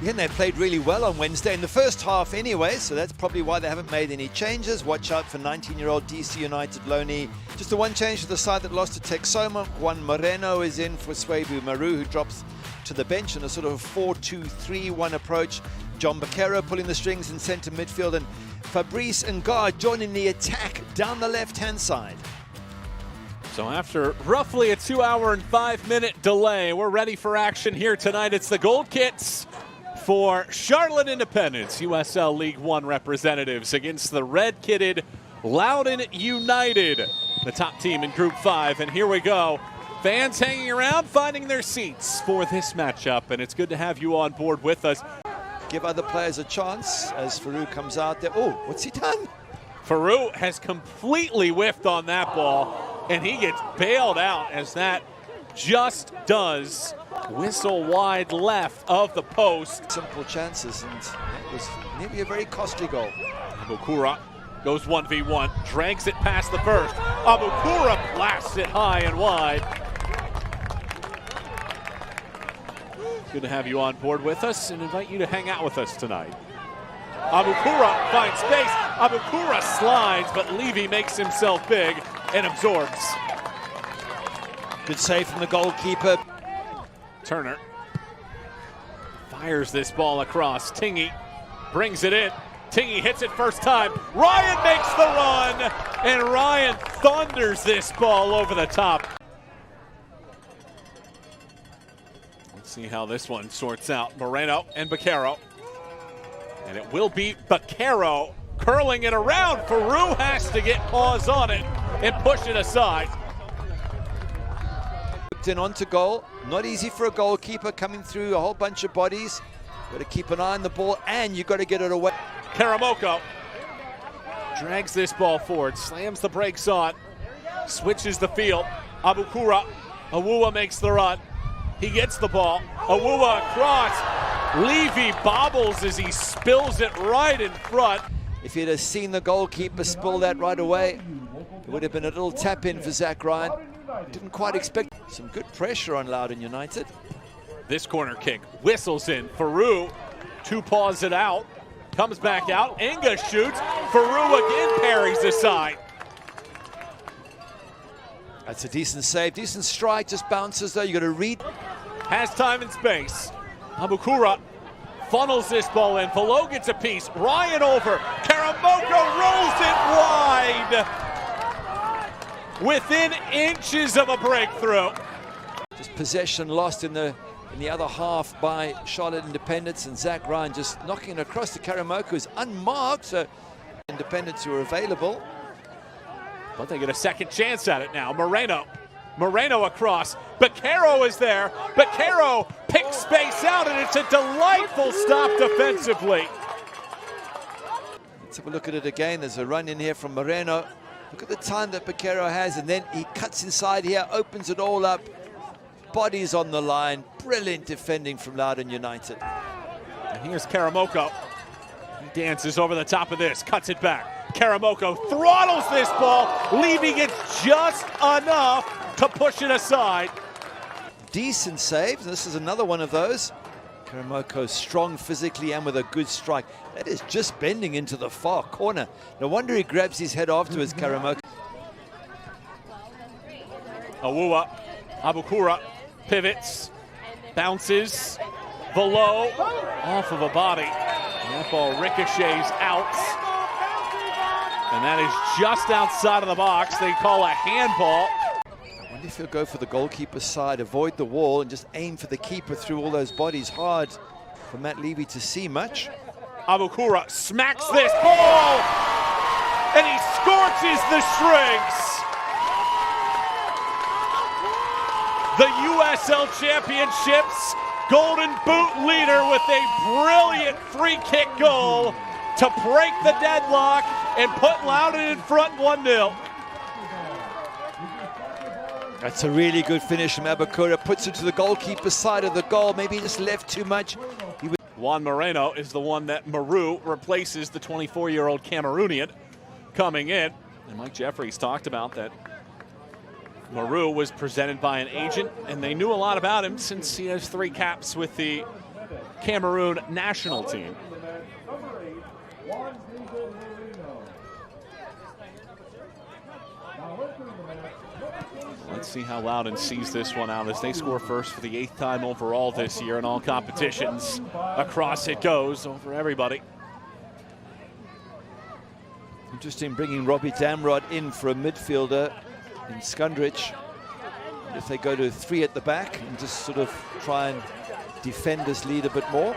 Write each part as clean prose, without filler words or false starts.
Yeah, and they played really well on Wednesday in the first half anyway, so that's probably why they haven't made any changes. Watch out for 19-year-old DC United loanee. Just the one change to the side that lost to Texoma. Juan Moreno is in for Souaibou Marou, who drops to the bench in a sort of 4-2-3-1 approach. Jon Bakero pulling the strings in centre midfield, and Fabrice Ngah joining the attack down the left-hand side. So after roughly a 2-hour and 5-minute delay, we're ready for action here tonight. It's the gold kits for Charlotte Independence, USL League One representatives against the red-kitted Loudoun United, the top team in Group 5. And here we go. Fans hanging around, finding their seats for this matchup, and it's good to have you on board with us. Give other players a chance as Farouk comes out there. Oh, what's he done? Farouk has completely whiffed on that ball, and he gets bailed out as that just does whistle wide left of the post. Simple chances, and it was maybe a very costly goal. Aboukoura goes 1v1, drags it past the first. Aboukoura blasts it high and wide. Good to have you on board with us and invite you to hang out with us tonight. Aboukoura finds space. Aboukoura slides, but Levy makes himself big and absorbs. Good save from the goalkeeper. Turner fires this ball across. Tingy brings it in. Tingy hits it first time. Ryan makes the run, and Ryan thunders this ball over the top. Let's see how this one sorts out. Moreno and Bakero. And it will be Bakero curling it around. Farouk has to get paws on it and push it aside. In onto goal. Not easy for a goalkeeper coming through a whole bunch of bodies. Got to keep an eye on the ball, and you've got to get it away. Karamoko drags this ball forward, slams the brakes on, switches the field. Aboukoura, Awuwa makes the run. He gets the ball. Awuwa across. Levy bobbles as he spills it right in front. If you'd have seen the goalkeeper spill that right away, it would have been a little tap in for Zach Ryan. Didn't quite expect some good pressure on Loudoun United. This corner kick whistles in. Farouk two paws it out, comes back out. Ngah shoots. Farouk again parries aside. That's a decent save, decent strike, just bounces though. You got to read. Has time and space. Aboukoura funnels this ball in. Below gets a piece. Ryan over. Karamoko rolls it wide. Within inches of a breakthrough. Just possession lost in the other half by Charlotte Independence, and Zach Ryan just knocking it across to Karamoko, who's unmarked. So Independence who are available. But they get a second chance at it now. Moreno across. Bakero is there. Bakero picks space out, and it's a delightful stop defensively. Let's have a look at it again. There's a run in here from Moreno. Look at the time that Bakero has, and then he cuts inside here, opens it all up. Bodies on the line. Brilliant defending from Loudoun United. And here's Karamoko. He dances over the top of this, cuts it back. Karamoko throttles this ball. Levy gets just enough to push it aside. Decent save. This is another one of those. Karamoko strong physically and with a good strike. That is just bending into the far corner. No wonder he grabs his head afterwards, Karamoko. Awuwa, Aboukoura pivots, bounces, below, off of a body. And that ball ricochets out. And that is just outside of the box. They call a handball. I wonder if he'll go for the goalkeeper's side, avoid the wall, and just aim for the keeper through all those bodies. Hard for Matt Levy to see much. Aboukoura smacks this ball, and he scorches the strings. The USL Championship's Golden Boot leader with a brilliant free kick goal to break the deadlock and put Loudoun in front 1-0. That's a really good finish from Aboukoura. Puts it to the goalkeeper's side of the goal. Maybe he just left too much. Juan Moreno is the one that Marou replaces, the 24-year-old Cameroonian coming in. And Mike Jeffries talked about that Marou was presented by an agent, and they knew a lot about him since he has 3 caps with the Cameroon national team. Let's see how Loudoun sees this one out as they score first for the 8th time overall this year in all competitions. Across it goes over everybody. Interesting bringing Robbie Damrod in for a midfielder in Skundrich. If they go to 3 at the back and just sort of try and defend this lead a bit more.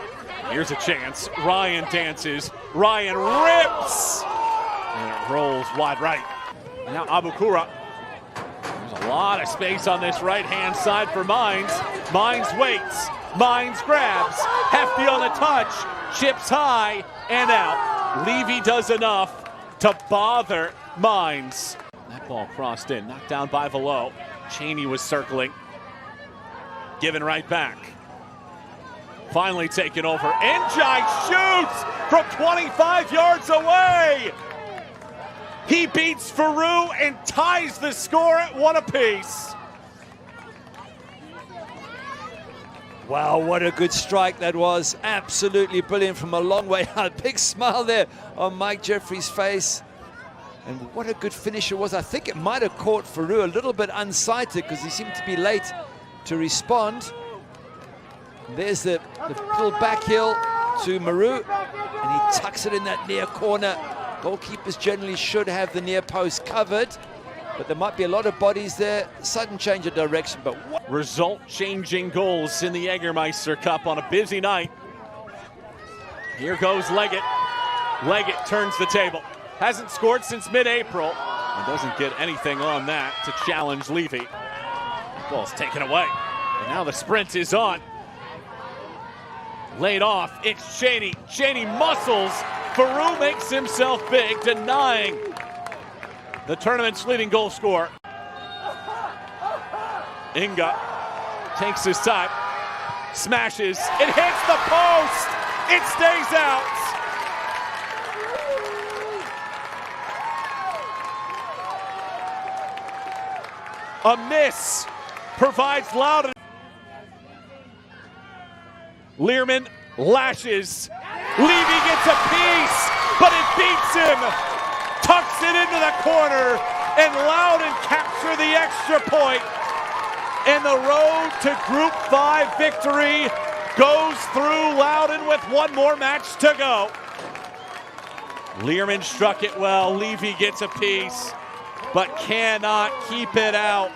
Here's a chance. Ryan dances. Ryan rips. And it rolls wide right. Now Aboukoura. There's a lot of space on this right-hand side for Mines. Mines waits. Mines grabs. Hefty on the touch. Chips high and out. Levy does enough to bother Mines. That ball crossed in. Knocked down by Velo. Chaney was circling. Given right back. Finally taken over. Njai shoots from 25 yards away. He beats Farouk and ties the score at 1 apiece. Wow, what a good strike that was. Absolutely brilliant from a long way out. Big smile there on Mike Jeffrey's face. And what a good finish it was. I think it might have caught Farouk a little bit unsighted because he seemed to be late to respond. There's the little back heel to Marou, and he tucks it in that near corner. Goalkeepers generally should have the near post covered, but there might be a lot of bodies there. Sudden change of direction, but what? Result-changing goals in the Jägermeister Cup on a busy night. Here goes Leggett. Leggett turns the table. Hasn't scored since mid-April and doesn't get anything on that to challenge Levy. Ball's taken away, and now the sprint is on. Laid off, it's Chaney. Chaney muscles. Farouk makes himself big, denying the tournament's leading goal scorer. Ngah takes his time, smashes, it hits the post, it stays out. A miss provides Loudoun. Leerman lashes. Levy gets a piece, but it beats him. Tucks it into the corner, and Loudoun capture the extra point. And the road to Group 5 victory goes through Loudoun with one more match to go. Leerman struck it well. Levy gets a piece, but cannot keep it out.